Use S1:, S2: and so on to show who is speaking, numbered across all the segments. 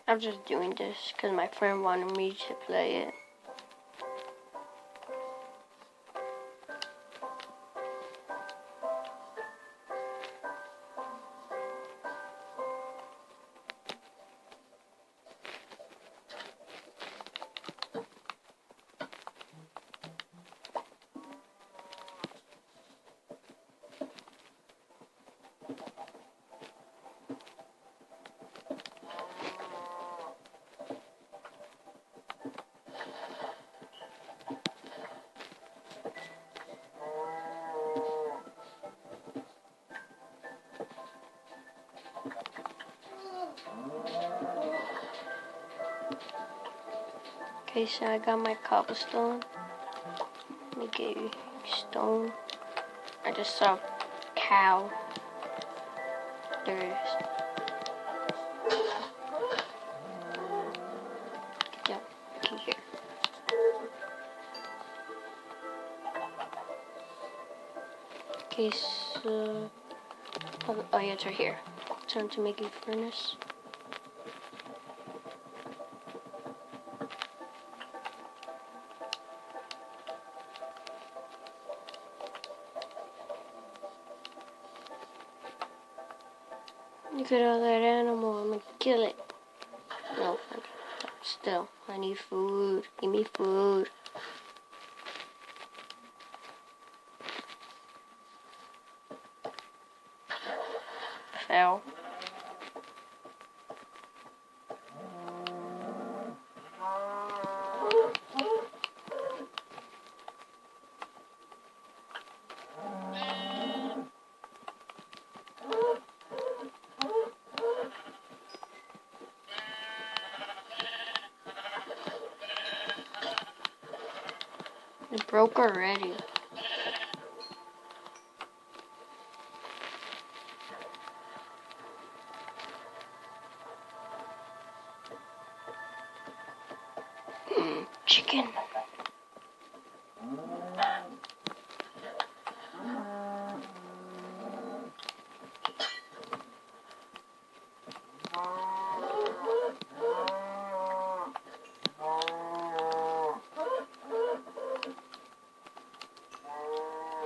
S1: I'm just doing this because my friend wanted me to play it. Okay, so I got my cobblestone. Let me get you stone. I just saw a cow. There it is. Yeah, okay, here. Okay, so... Oh yeah, it's right here. Time to make a furnace. Look at all that animal, I'm gonna kill it. No, still, I need food. Give me food. Fell. It broke already. Chicken.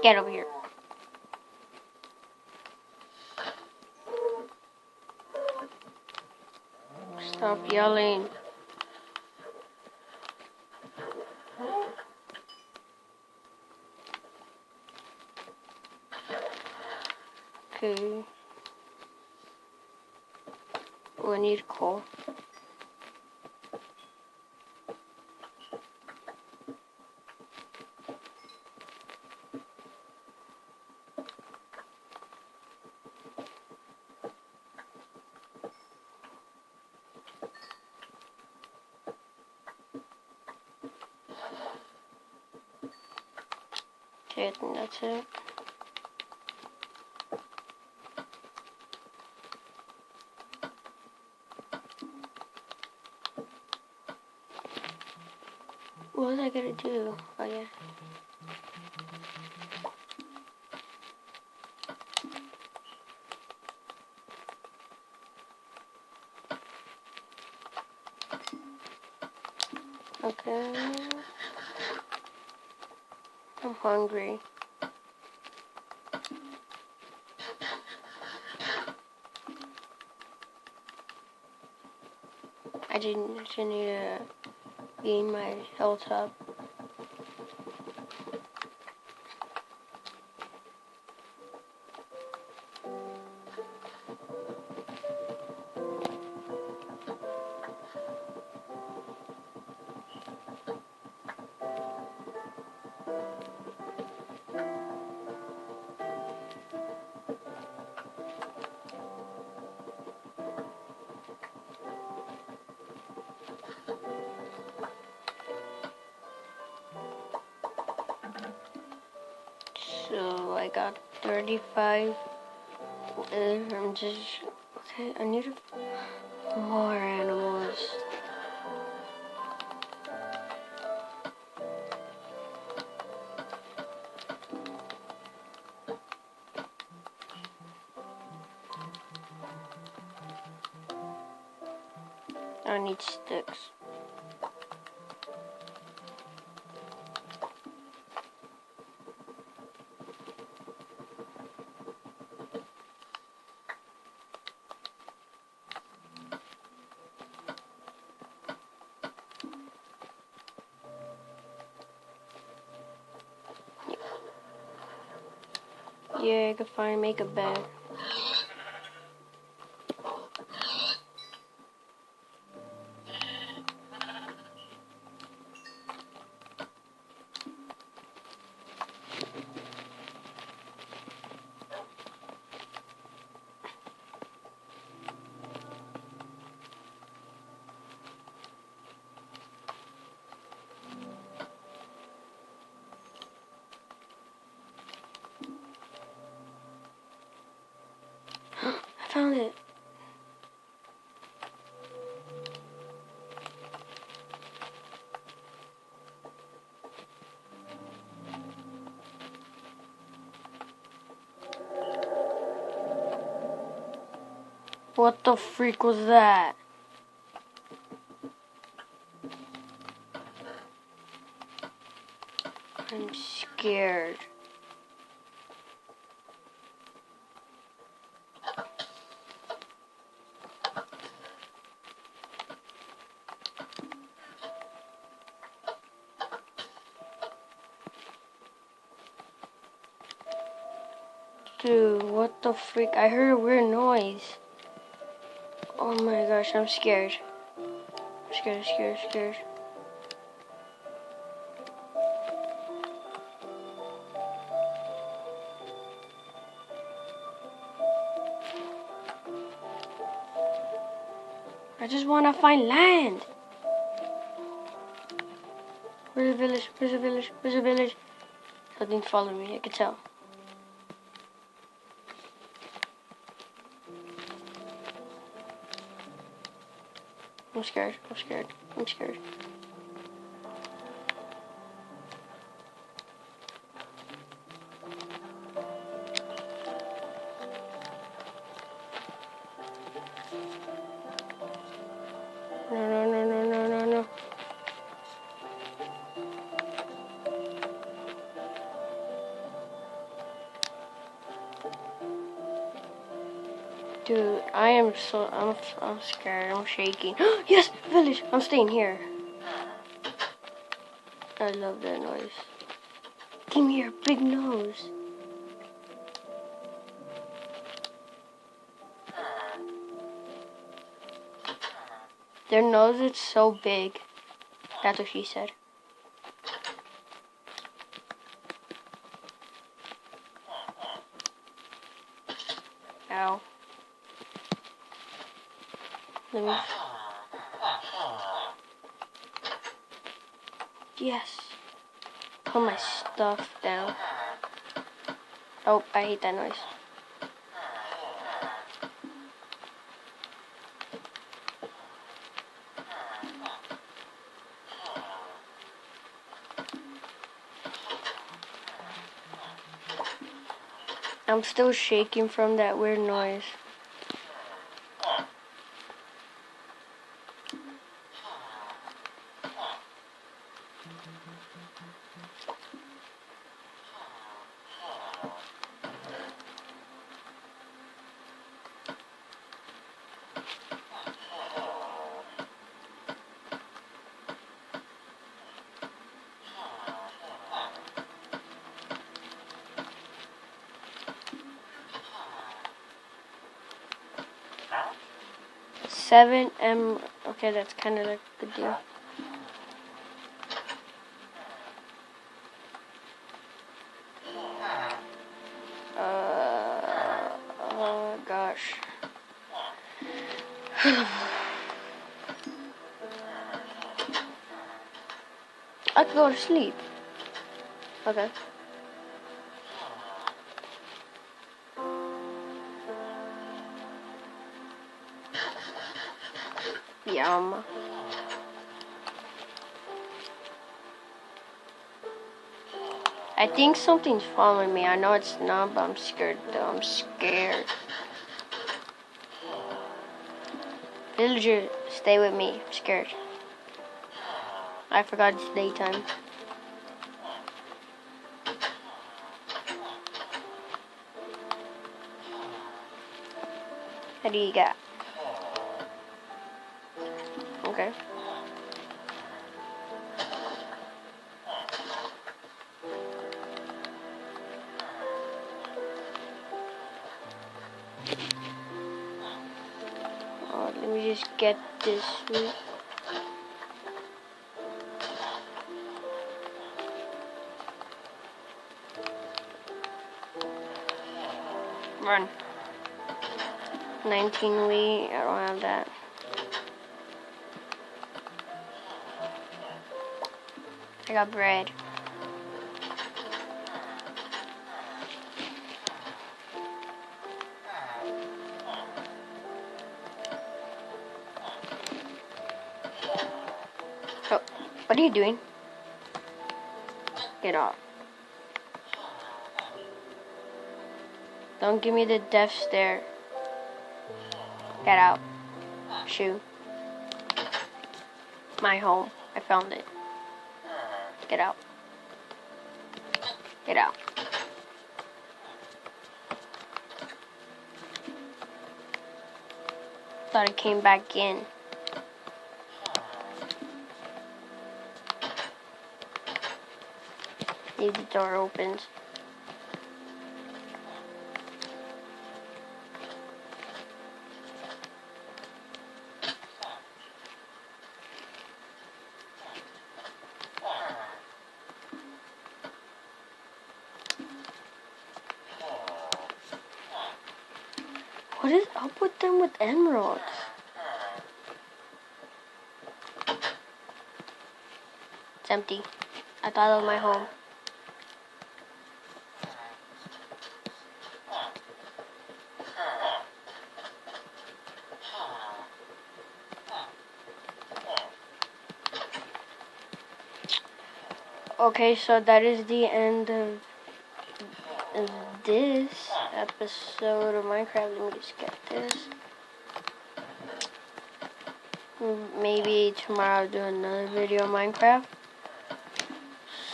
S1: Get over here. Stop yelling. Okay. Oh, I need coal. Okay, I think that's it. What was I gonna do? Oh yeah. Okay. I'm hungry. I didn't need to gain my health up. So I got 35. I'm just okay. I need more animals. I need sticks. Yeah, I can finally make a bed. I found it. What the freak was that? I'm scared. Dude, what the freak? I heard a weird noise. Oh my gosh, I'm scared. I'm scared. I just want to find land. Where's the village? Where's the village? Where's the village? Something's following me, I can tell. I'm scared. No. Dude, I'm scared. I'm shaking. Yes, village. I'm staying here. I love that noise. Give me your big nose. Their nose is so big. That's what she said. Ow. Let me... Yes. Put my stuff down. Oh, I hate that noise. I'm still shaking from that weird noise. Okay, that's kind of like a good deal. Oh gosh. I could go to sleep. Okay. Yum. I think something's following me. I know it's not, but I'm scared though. I'm scared. Villager, stay with me. I'm scared. I forgot it's daytime. What do you got? Okay. Oh, let me just get this root. Run. 19 wheat. I don't have that. I got bread. Oh, what are you doing? Get off. Don't give me the death stare. Get out. Shoo. My home. I found it. Get out. Get out. Thought I came back in. Leave the door opens. What is up with them with emeralds? It's empty. I thought it was my home. Okay, so that is the end of this episode of Minecraft. Let me just get this. Maybe tomorrow I'll do another video of Minecraft.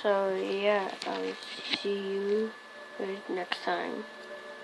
S1: So yeah, I'll see you next time.